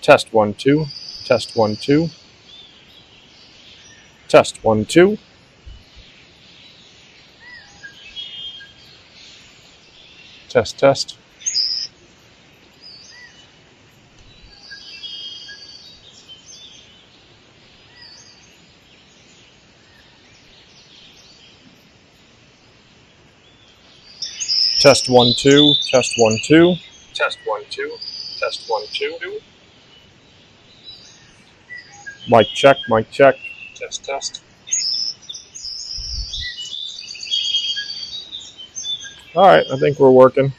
Test 1 2. Test 1 2. Test 1 2. Test test. Test 1 2. Test 1 2. Test 1 2. Test 1 2. Mic check. Mic check. Test test. All right, I think we're working.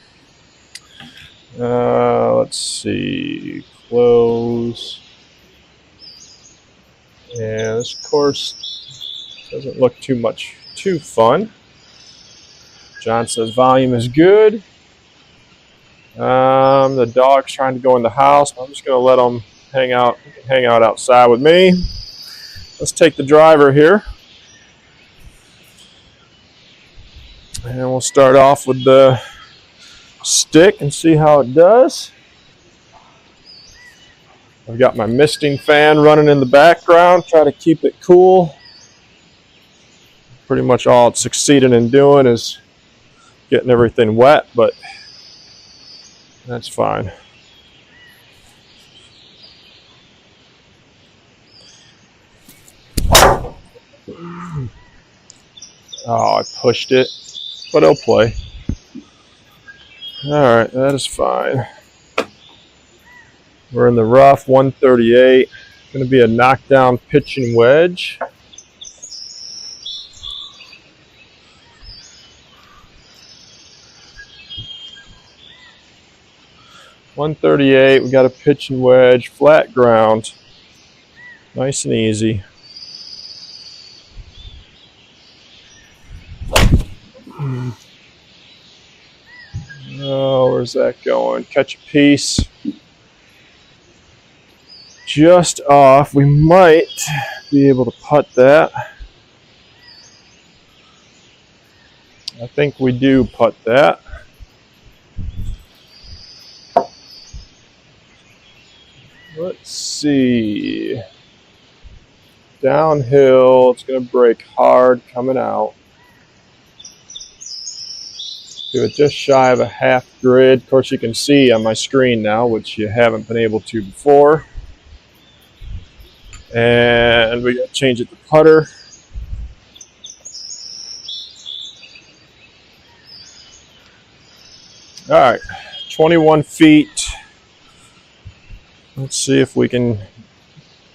Let's see. Close. Yeah, this course doesn't look too fun. John says volume is good. The dog's trying to go in the house. I'm just going to let him hang out outside with me. Let's take the driver here. And we'll start off with the stick and see how it does. I've got my misting fan running in the background. Try to keep it cool. Pretty much all it's succeeding in doing is getting everything wet, but that's fine. Oh, I pushed it, but it'll play. All right, that is fine. We're in the rough, 138. Going to be a knockdown pitching wedge. .138. We got a pitching wedge, flat ground, nice and easy. Oh, where's that going? Catch a piece. Just off. We might be able to putt that. I think we do putt that. Let's see. Downhill. It's going to break hard coming out. Do it just shy of a half grid. Of course, you can see on my screen now, which you haven't been able to before. And we got to change it to putter. All right, 21 feet. Let's see if we can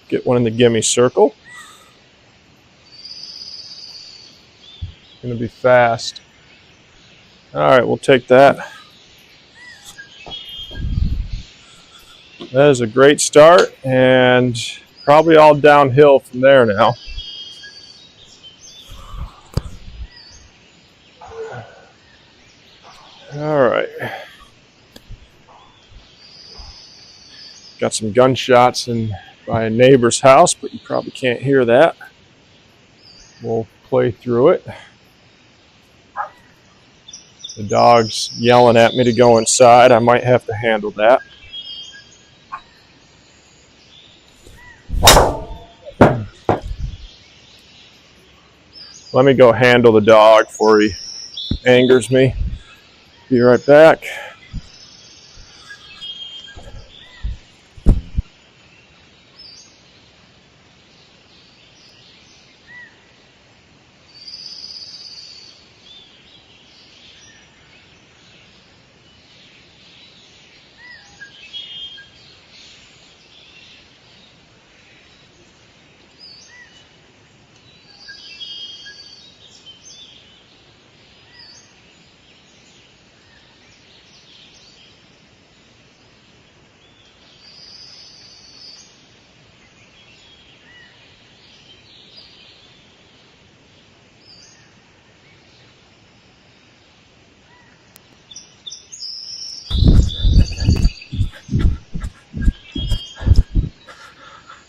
get one in the gimme circle. Going to be fast. All right, we'll take that. That is a great start, and probably all downhill from there now. All right. Got some gunshots by a neighbor's house, but you probably can't hear that. We'll play through it. The dog's yelling at me to go inside. I might have to handle that. Let me go handle the dog before he angers me. Be right back.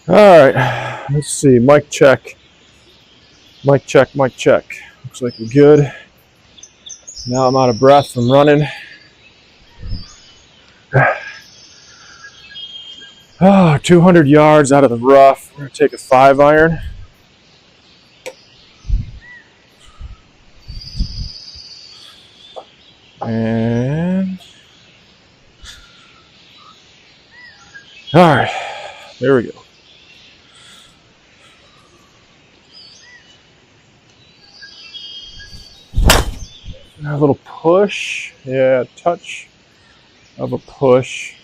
All right, let's see. Mic check. Mic check, mic check. Looks like we're good. Now I'm out of breath from running. Oh, 200 yards out of the rough. We're going to take a 5-iron. And all right, there we go. A little push, yeah, a touch of a push,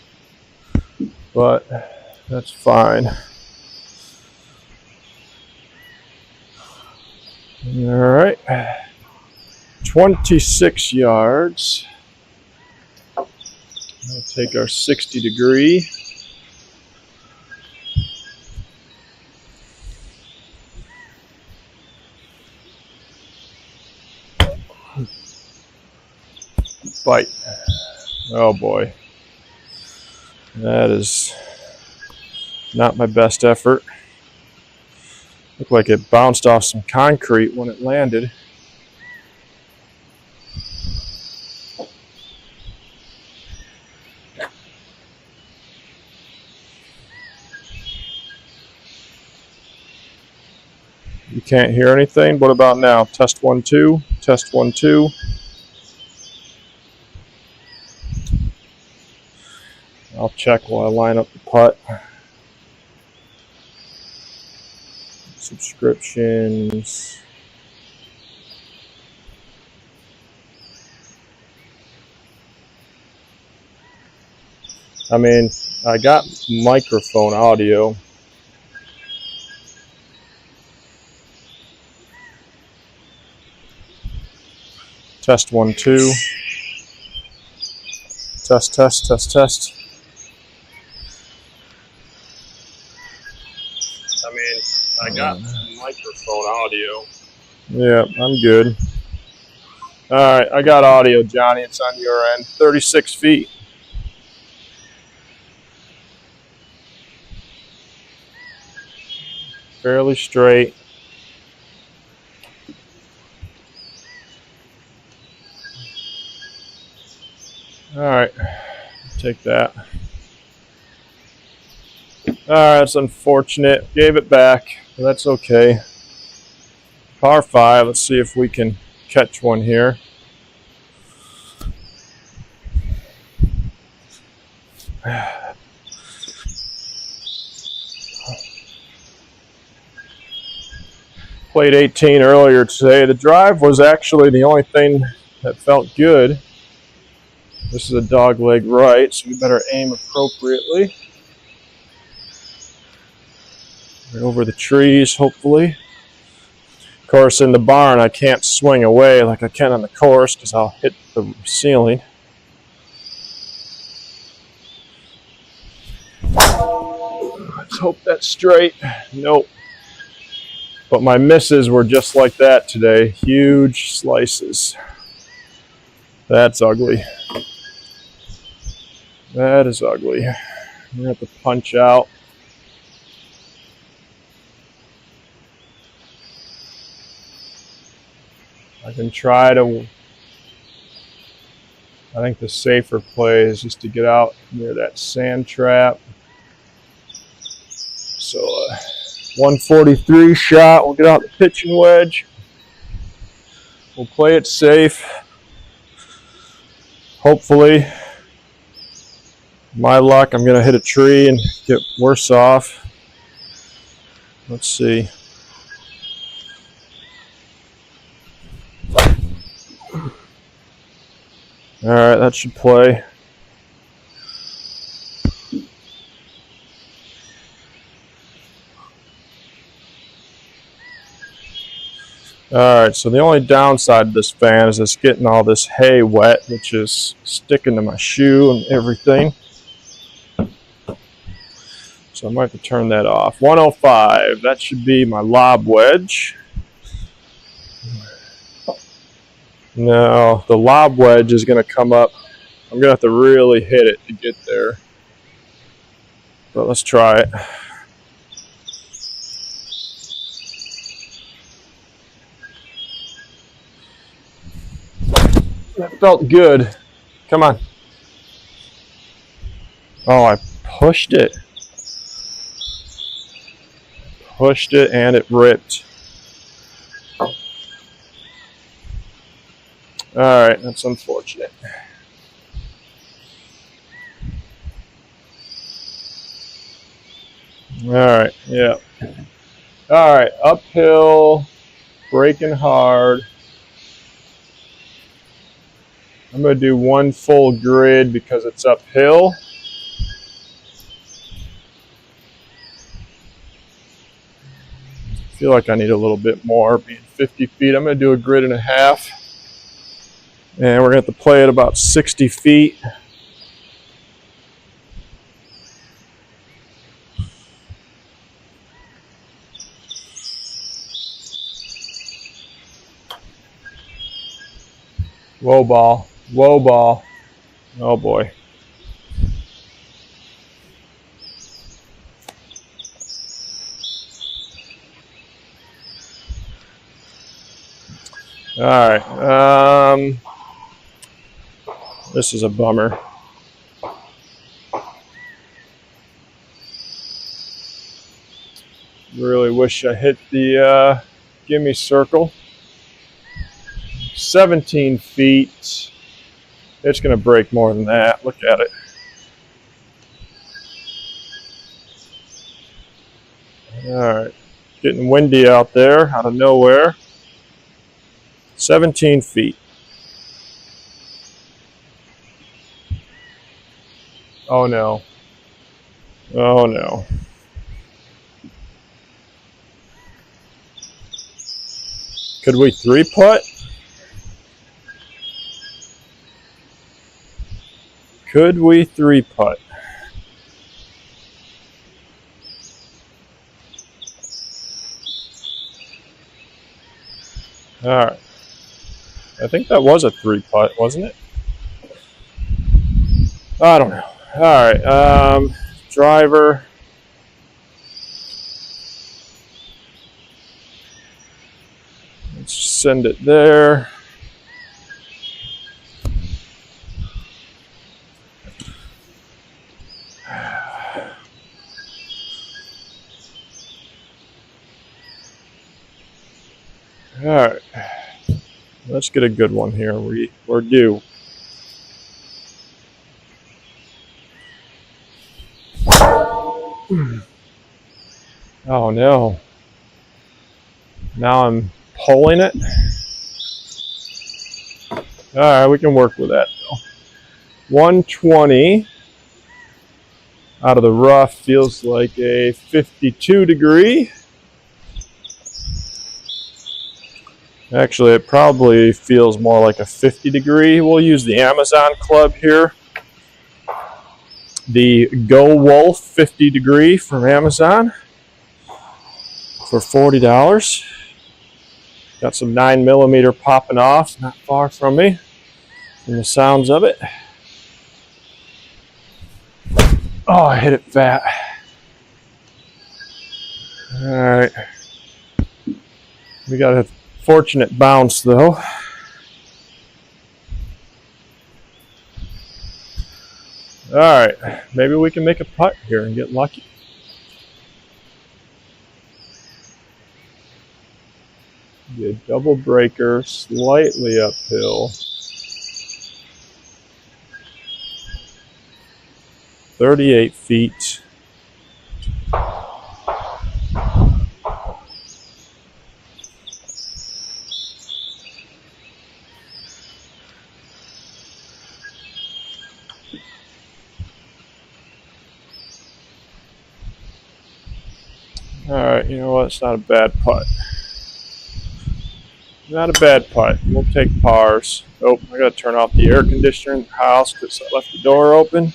but that's fine. All right, 26 yards. We'll take our 60-degree. Bite. Oh boy. That is not my best effort. Looked like it bounced off some concrete when it landed. You can't hear anything? What about now? Test 1, 2. Test 1, 2. I'll check while I line up the putt. Subscriptions. I mean, I got microphone audio. Test 1, 2. Test, test, test, test. I mean, I got microphone audio. Yeah, I'm good. All right, I got audio, Johnny. It's on your end. 36 feet. Fairly straight. All right, take that. All right, that's unfortunate. Gave it back. But that's okay. Par 5. Let's see if we can catch one here. Played 18 earlier today. The drive was actually the only thing that felt good. This is a dog leg right, so we better aim appropriately. Right over the trees, hopefully. Of course, in the barn, I can't swing away like I can on the course because I'll hit the ceiling. Let's hope that's straight. Nope. But my misses were just like that today. Huge slices. That's ugly. That is ugly. I'm going to have to punch out. I can try to... I think the safer play is just to get out near that sand trap. So, 143 shot. We'll get out the pitching wedge. We'll play it safe. Hopefully, my luck, I'm going to hit a tree and get worse off. Let's see. All right, that should play. All right, so the only downside of this fan is it's getting all this hay wet, which is sticking to my shoe and everything. So I might have to turn that off. 105, that should be my lob wedge. No, the lob wedge is going to come up. I'm going to have to really hit it to get there. But let's try it. That felt good. Come on. Oh, I pushed it. pushed it and it ripped. Alright, that's unfortunate. Alright, yeah. Alright, uphill, braking hard. I'm going to do one full grid because it's uphill. I feel like I need a little bit more, being 50 feet. I'm going to do a grid and a half. And we're going to have to play at about 60 feet. Whoa ball, whoa ball. Oh boy. All right. This is a bummer. Really wish I hit the gimme circle. 17 feet. It's going to break more than that. Look at it. All right. Getting windy out there, out of nowhere. 17 feet. Oh no. Oh no. Could we three putt? Could we three putt? All right. I think that was a three putt, wasn't it? I don't know. All right. Driver. Let's send it there. All right, let's get a good one here. We're due. Oh no. Now I'm pulling it. All right, we can work with that though. 120 out of the rough feels like a 52 degree. Actually, it probably feels more like a 50 degree. We'll use the Amazon club here. The Go Wolf 50 degree from Amazon for $40. Got some 9mm popping off, not far from me, from the sounds of it. Oh, I hit it fat. All right. We got a fortunate bounce though. All right, maybe we can make a putt here and get lucky. Be a double breaker, slightly uphill. 38 feet. All right, you know what? It's not a bad putt. Not a bad putt. We'll take pars. Oh, I got to turn off the air conditioner in the house because I left the door open.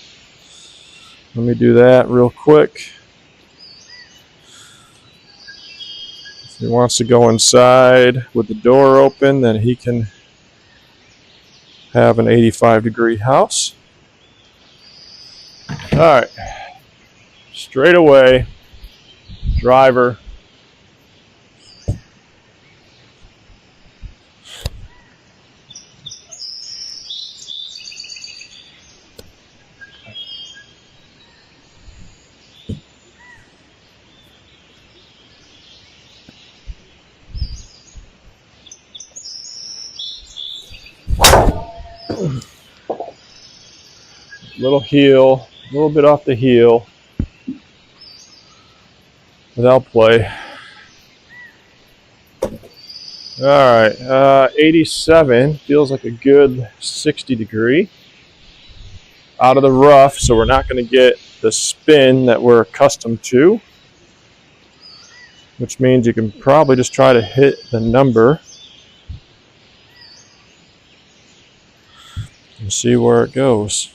Let me do that real quick. If he wants to go inside with the door open, then he can have an 85-degree house. All right. Straight away. Driver. Little heel, a little bit off the heel. Without play. Alright, 87 feels like a good 60 degree. Out of the rough, so we're not going to get the spin that we're accustomed to. Which means you can probably just try to hit the number. And see where it goes.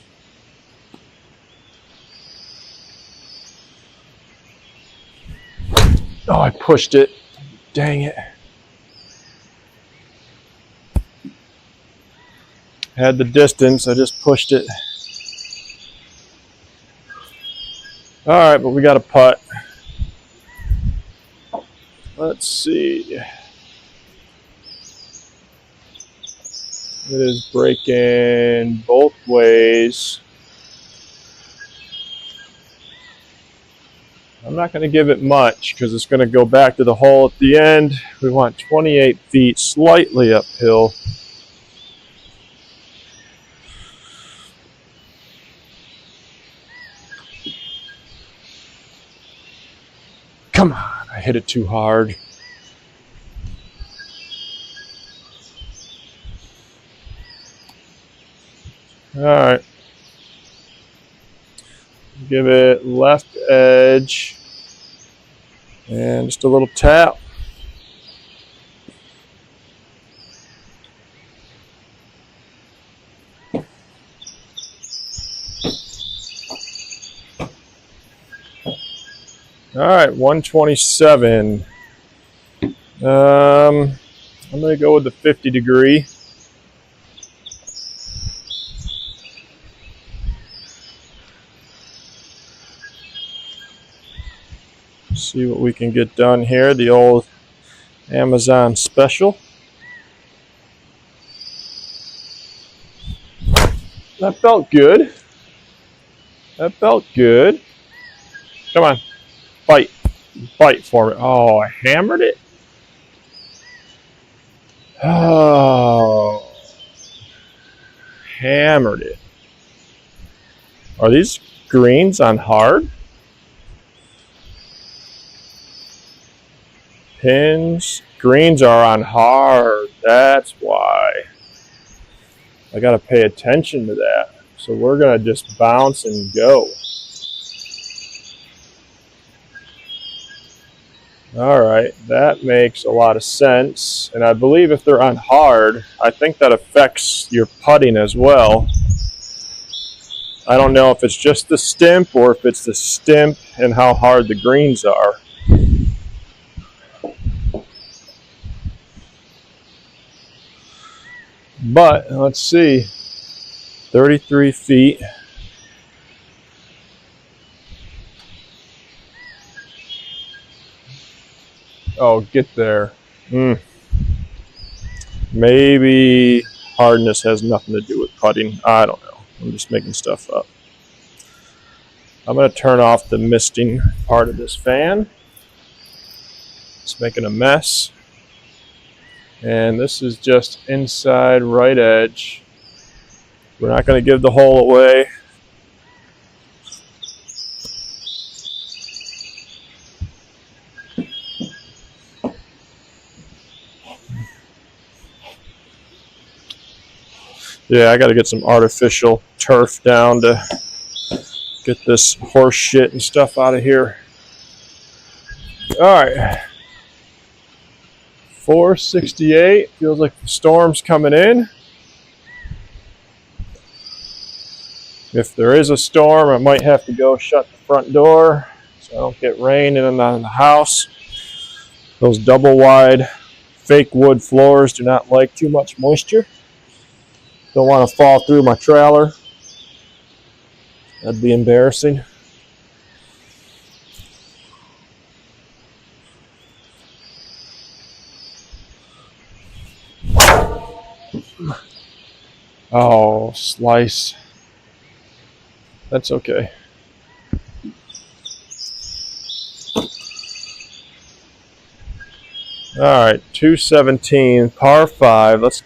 Oh, I pushed it. Dang it. Had the distance, I just pushed it. Alright, but we got a putt. Let's see. It is breaking both ways. I'm not going to give it much because it's going to go back to the hole at the end. We want 28 feet, slightly uphill. Come on, I hit it too hard. All right. Give it left edge and just a little tap. All right, 127. I'm going to go with the 50 degree. See what we can get done here. The old Amazon special. That felt good. That felt good. Come on. Bite. Bite for me. Oh, I hammered it. Oh. Hammered it. Are these greens on hard? Pins. Greens are on hard. That's why. I got to pay attention to that. So we're going to just bounce and go. Alright, that makes a lot of sense. And I believe if they're on hard, I think that affects your putting as well. I don't know if it's just the stimp or if it's the stimp and how hard the greens are. But, let's see, 33 feet. Oh, get there. Maybe hardness has nothing to do with putting. I don't know. I'm just making stuff up. I'm going to turn off the misting part of this fan. It's making a mess. And this is just inside right edge. We're not going to give the hole away. Yeah, I got to get some artificial turf down to get this horse shit and stuff out of here. All right. 468. Feels like the storm's coming in. If there is a storm, I might have to go shut the front door so I don't get rain in and out of the house. Those double wide fake wood floors do not like too much moisture. Don't want to fall through my trailer. That'd be embarrassing. Oh, slice. That's okay. All right, 217, par 5. Let's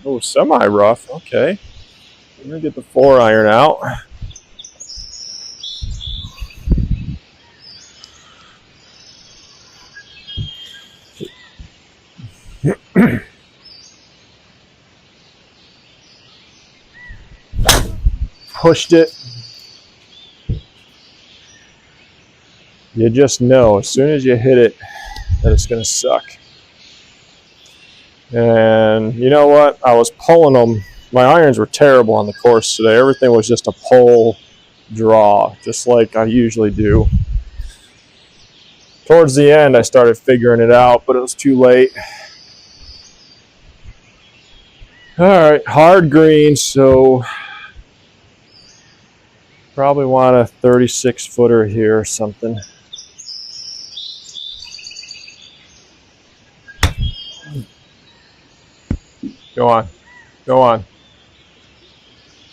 Oh, semi-rough. Okay. I'm going to get the 4-iron out. Pushed it. You just know as soon as you hit it that it's going to suck. And you know what? I was pulling them. My irons were terrible on the course today. Everything was just a pull draw, just like I usually do. Towards the end, I started figuring it out, but it was too late. All right, hard green, so probably want a 36-footer here or something. Go on. Go on.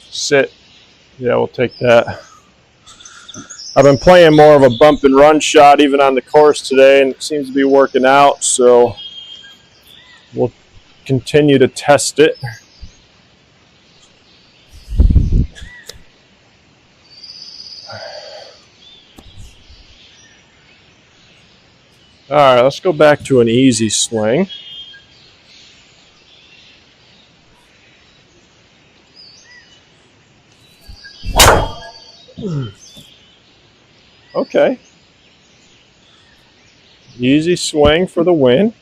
Sit. Yeah, we'll take that. I've been playing more of a bump and run shot even on the course today, and it seems to be working out, so we'll continue to test it. All right, let's go back to an easy swing. Okay. Easy swing for the win.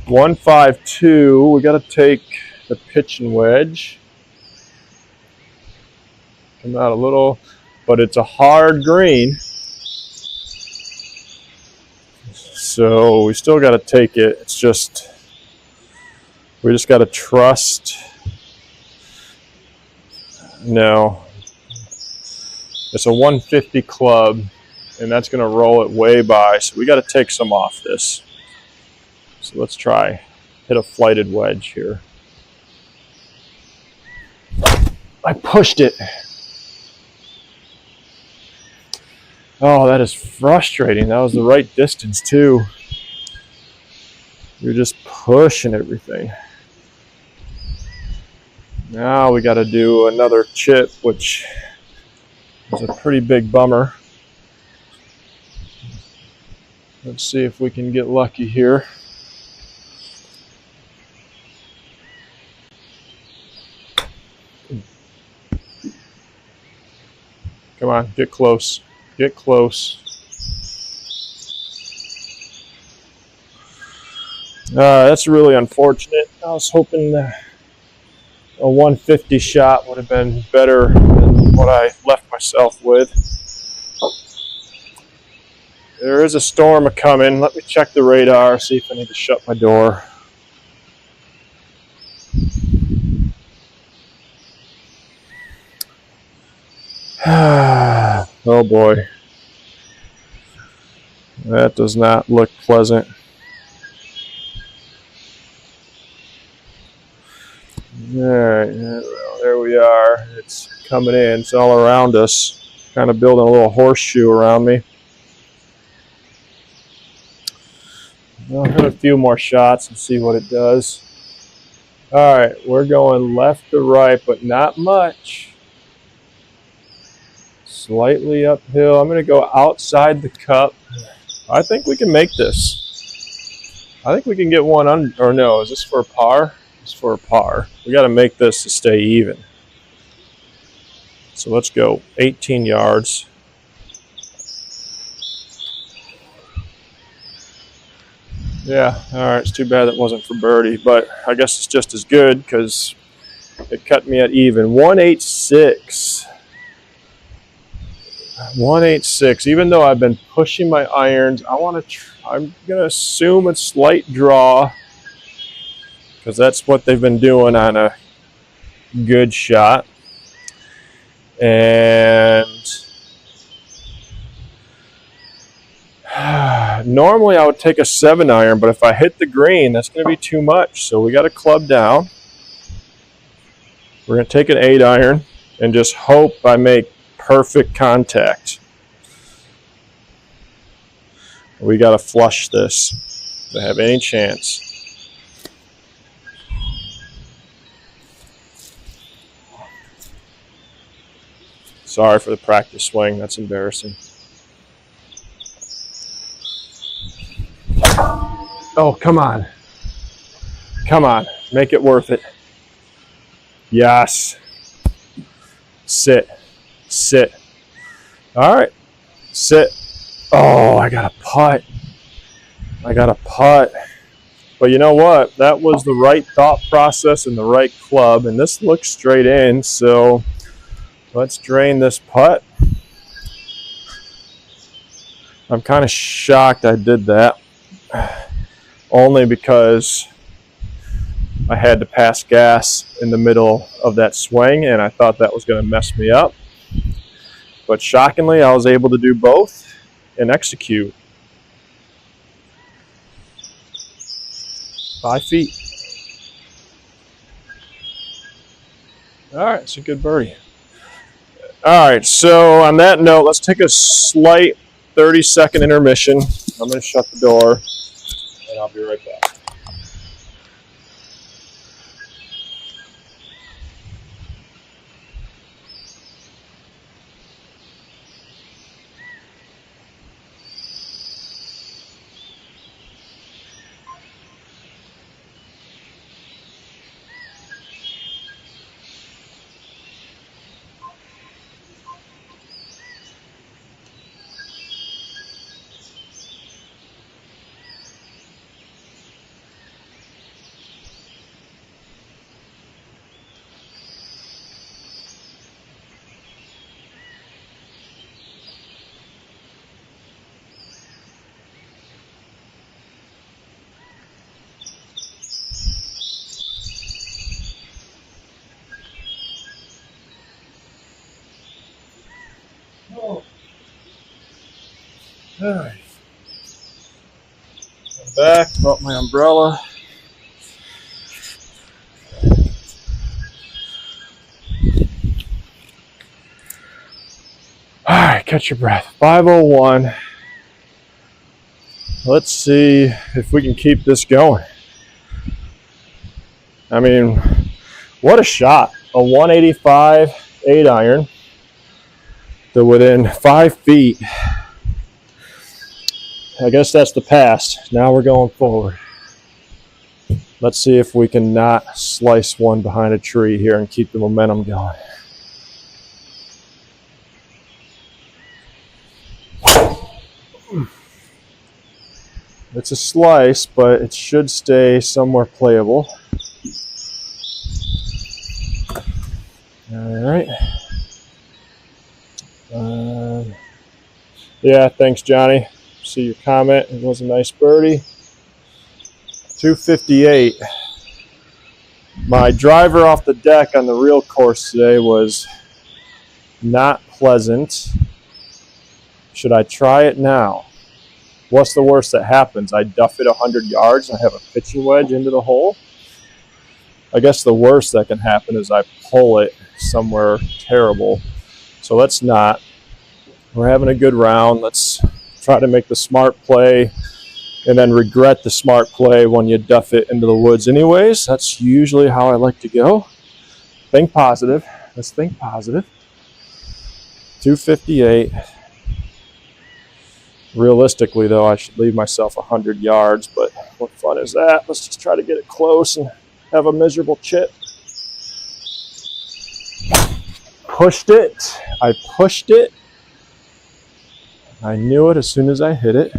152. We got to take the pitching wedge. Come out a little, but it's a hard green. So we still got to take it. It's just, we just got to trust. No. It's a 150 club, and that's going to roll it way by, so we got to take some off this. So let's try. Hit a flighted wedge here. I pushed it. Oh, that is frustrating. That was the right distance, too. You're just pushing everything. Now we got to do another chip, which is a pretty big bummer. Let's see if we can get lucky here. Come on, get close. Get close. That's really unfortunate. I was hoping a 150 shot would have been better than what I left myself with. There is a storm coming. Let me check the radar, see if I need to shut my door. Oh boy. That does not look pleasant. Alright, well, there we are. It's coming in. It's all around us. Kind of building a little horseshoe around me. I'll hit a few more shots and see what it does. Alright, we're going left to right, but not much. Slightly uphill. I'm going to go outside the cup. I think we can make this. I think we can get one under. Or no, is this for a par? It's for a par. We got to make this to stay even. So let's go 18 yards. Yeah, all right. It's too bad that wasn't for birdie, but I guess it's just as good because it cut me at even. 186. 186. Even though I've been pushing my irons, I'm gonna assume it's slight draw because that's what they've been doing on a good shot. And normally I would take a 7-iron, but if I hit the green, that's going to be too much. So we got to club down. We're going to take an 8-iron and just hope I make perfect contact. We got to flush this. to have any chance. Sorry for the practice swing. That's embarrassing. Oh, come on. Come on. Make it worth it. Yes. Sit. Sit. All right. Sit. Oh, I got a putt. I got a putt. But you know what? That was the right thought process and the right club. And this looks straight in. So let's drain this putt. I'm kind of shocked I did that. Only because I had to pass gas in the middle of that swing, and I thought that was going to mess me up. But shockingly, I was able to do both and execute. 5 feet. All right, it's a good birdie. All right, so on that note, let's take a slight 30-second intermission. I'm going to shut the door, and I'll be right back. Oh. All right. I'm back. Brought my umbrella. All right, catch your breath. 5:01. Let's see if we can keep this going. I mean, what a shot. A 185 8-iron to within 5 feet. I guess that's the past. Now we're going forward. Let's see if we can not slice one behind a tree here and keep the momentum going. It's a slice, but it should stay somewhere playable. All right. Yeah, thanks, Johnny. See your comment. It was a nice birdie. 258. My driver off the deck on the real course today was not pleasant. Should I try it now? What's the worst that happens? I duff it 100 yards and I have a pitching wedge into the hole. I guess the worst that can happen is I pull it somewhere terrible. So let's not. We're having a good round. Let's try to make the smart play and then regret the smart play when you duff it into the woods anyways. That's usually how I like to go. Think positive. Let's think positive. 258. Realistically, though, I should leave myself 100 yards, but what fun is that? Let's just try to get it close and have a miserable chip. Pushed it. I pushed it. I knew it as soon as I hit it.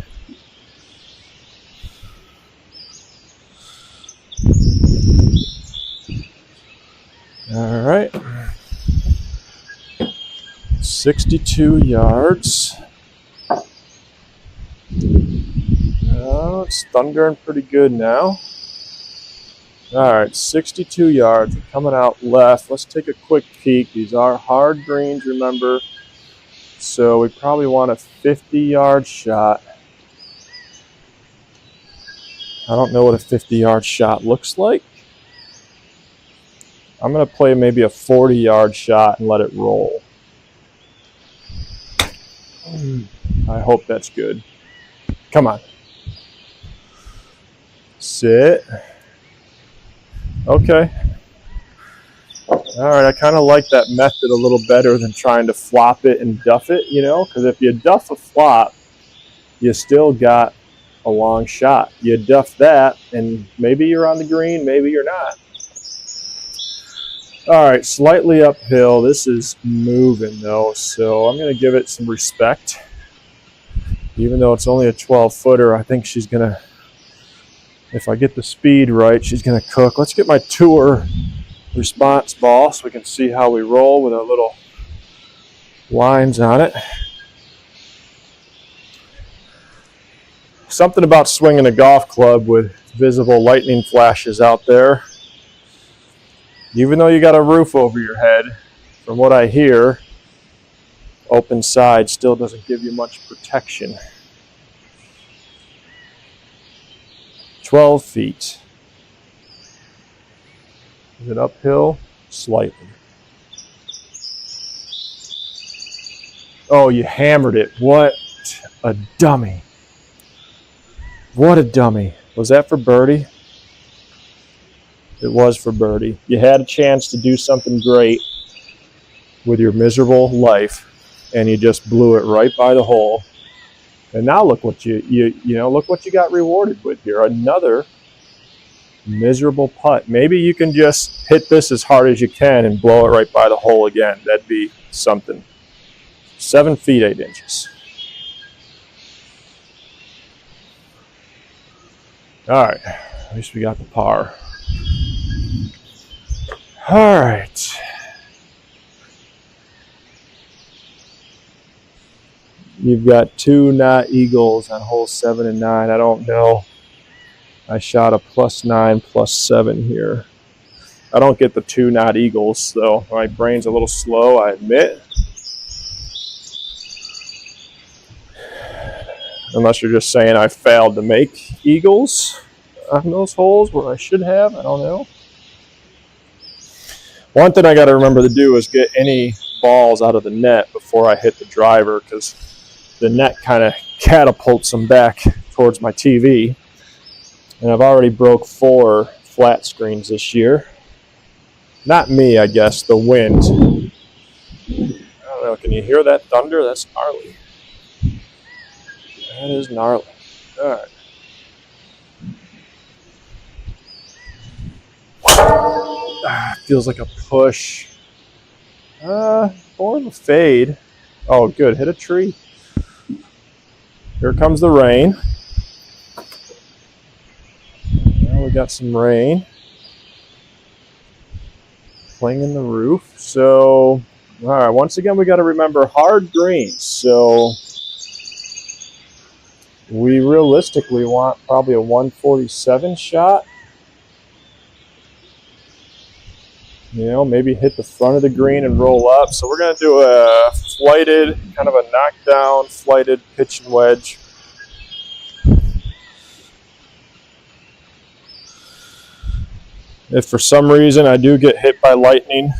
All right. 62 yards. Oh, it's thundering pretty good now. All right, 62 yards. Coming out left. Let's take a quick peek. These are hard greens, remember. So we probably want a 50-yard shot. I don't know what a 50-yard shot looks like. I'm going to play maybe a 40-yard shot and let it roll. I hope that's good. Come on. Sit. Okay. All right, I kind of like that method a little better than trying to flop it and duff it, you know, because if you duff a flop, you still got a long shot. You duff that, and maybe you're on the green, maybe you're not. All right, slightly uphill. This is moving, though, so I'm going to give it some respect. Even though it's only a 12-footer, I think she's going to, if I get the speed right, she's going to cook. Let's get my tour response ball so we can see how we roll with our little lines on it. Something about swinging a golf club with visible lightning flashes out there. Even though you got a roof over your head, from what I hear, open side still doesn't give you much protection. 12 feet. Is it uphill? Slightly. Oh, you hammered it. What a dummy. What a dummy. Was that for birdie? It was for birdie. You had a chance to do something great with your miserable life, and you just blew it right by the hole. And now look what look what you got rewarded with here. Another miserable putt. Maybe you can just hit this as hard as you can and blow it right by the hole again. That'd be something. 7 feet 8 inches. All right, at least we got the par. All right. You've got 2 knot eagles on holes 7 and 9. I don't know. I shot a +9, +7 here. I don't get the 2 knot eagles, so my brain's a little slow, I admit. Unless you're just saying I failed to make eagles on those holes where I should have. I don't know. One thing I got to remember to do is get any balls out of the net before I hit the driver, because the net kind of catapults them back towards my TV. And I've already broke 4 flat screens this year. Not me, I guess, the wind. I don't know, can you hear that thunder? That's gnarly. That is gnarly. All right. Feels like a push. More of a fade. Oh, good. Hit a tree. Here comes the rain. Now we got some rain. Clinging the roof. So, all right. Once again, we got to remember hard greens. So, we realistically want probably a 147 shot. You know, maybe hit the front of the green and roll up. So we're going to do a flighted, kind of a knockdown, flighted pitch and wedge. If for some reason I do get hit by lightning,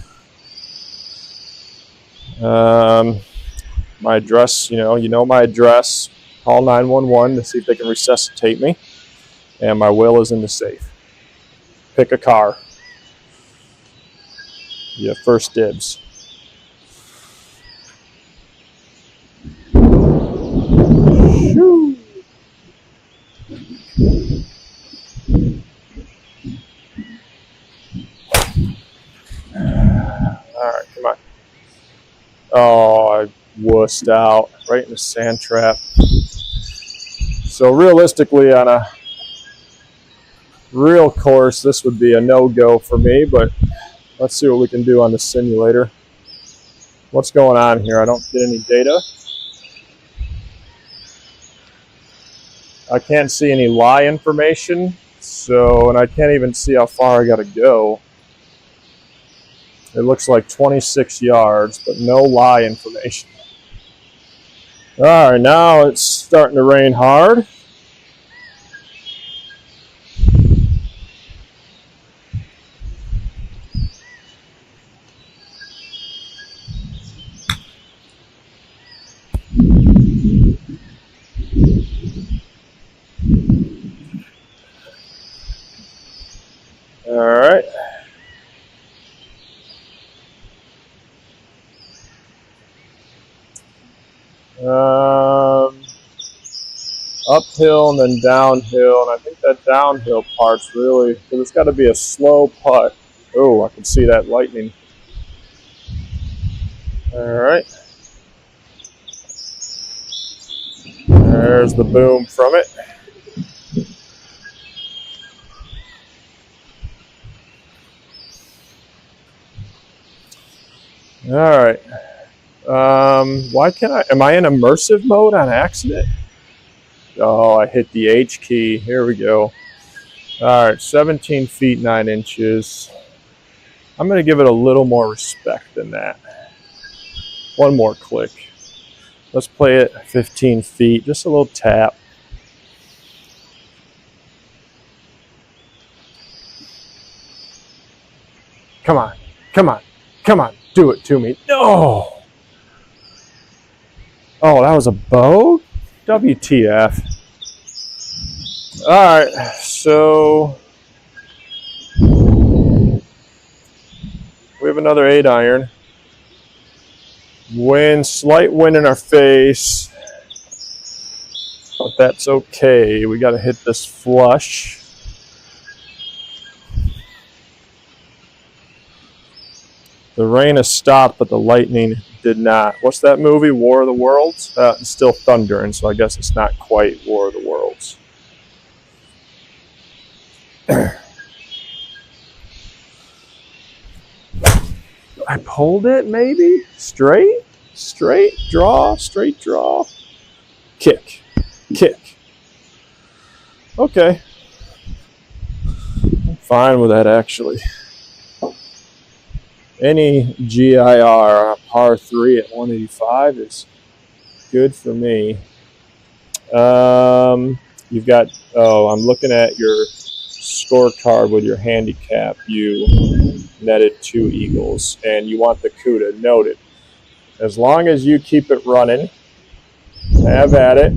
my address, you know my address. Call 911 to see if they can resuscitate me. And my will is in the safe. Pick a car. You have first dibs. Shoo. All right, come on. Oh, I wussed out right in the sand trap. So realistically, on a real course, this would be a no-go for me, but let's see what we can do on the simulator. What's going on here? I don't get any data. I can't see any lie information, and I can't even see how far I got to go. It looks like 26 yards, but no lie information. All right, now it's starting to rain hard. All right. Uphill and then downhill, and I think that downhill part's really, because it's got to be a slow putt. Oh, I can see that lightning. All right. There's the boom from it. All right. Why can't I? Am I in immersive mode on accident? Oh, I hit the H key. Here we go. All right, 17 feet 9 inches. I'm going to give it a little more respect than that. One more click. Let's play it 15 feet. Just a little tap. Come on. Come on. Come on. Do it to me. No. Oh, that was a bow? WTF. All right, so we have another 8-iron. Wind, slight wind in our face, but that's okay. We got to hit this flush. The rain has stopped, but the lightning did not. What's that movie, War of the Worlds? It's still thundering, so I guess it's not quite War of the Worlds. I pulled it, maybe? Straight, draw, straight draw. Kick. Okay. I'm fine with that, actually. Any GIR par 3 at 185 is good for me. You've got, I'm looking at your scorecard with your handicap. You netted 2 eagles, and you want the CUDA. Noted. As long as you keep it running, have at it,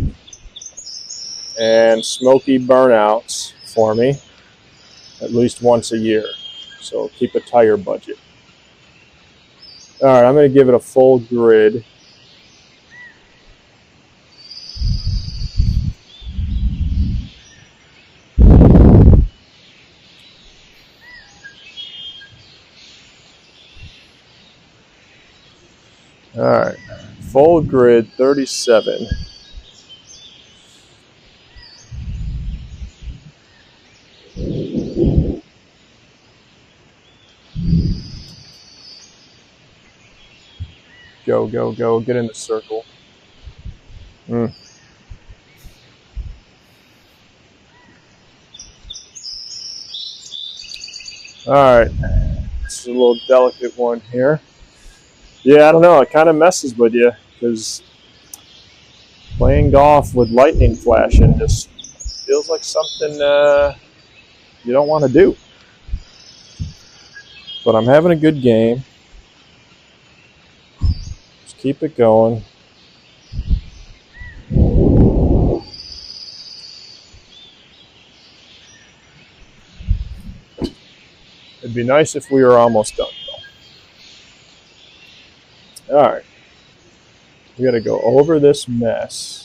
and smoky burnouts for me at least once a year. So keep a tire budget. All right, I'm going to give it a full grid. All right, full grid 37. Go, get in the circle. All right, this is a little delicate one here. Yeah, I don't know, it kind of messes with you, because playing golf with lightning flashing just feels like something you don't want to do. But I'm having a good game. Just keep it going. It'd be nice if we were almost done, though. All right. We got to go over this mess.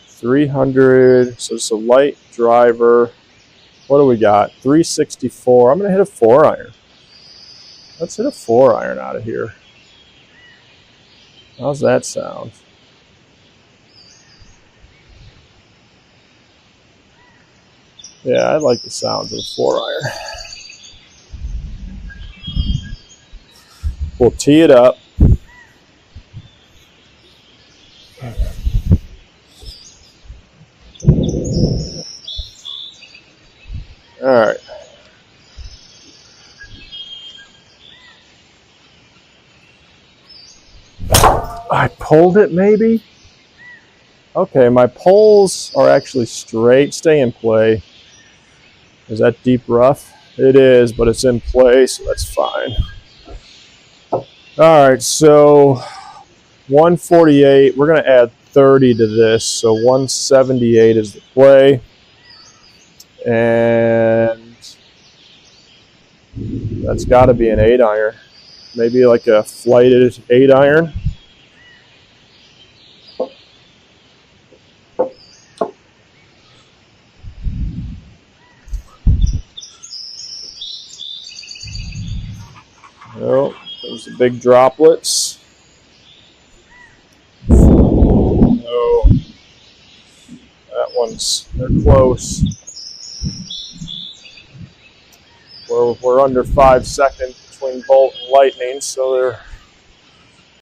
300, so it's a light driver. What do we got? 364. I'm going to hit a 4-iron. Let's hit a 4-iron out of here. How's that sound? Yeah, I like the sounds of a 4-iron. We'll tee it up. All right. I pulled it, maybe? Okay, my poles are actually straight. Stay in play. Is that deep rough? It is, but it's in play, so that's fine. All right, so 148. We're going to add 30 to this, so 178 is the play. And that's got to be an 8-iron. Maybe like a flighted 8-iron. Oh, those are big droplets. Oh, that one's, they're close. We're under 5 seconds between bolt and lightning, so they're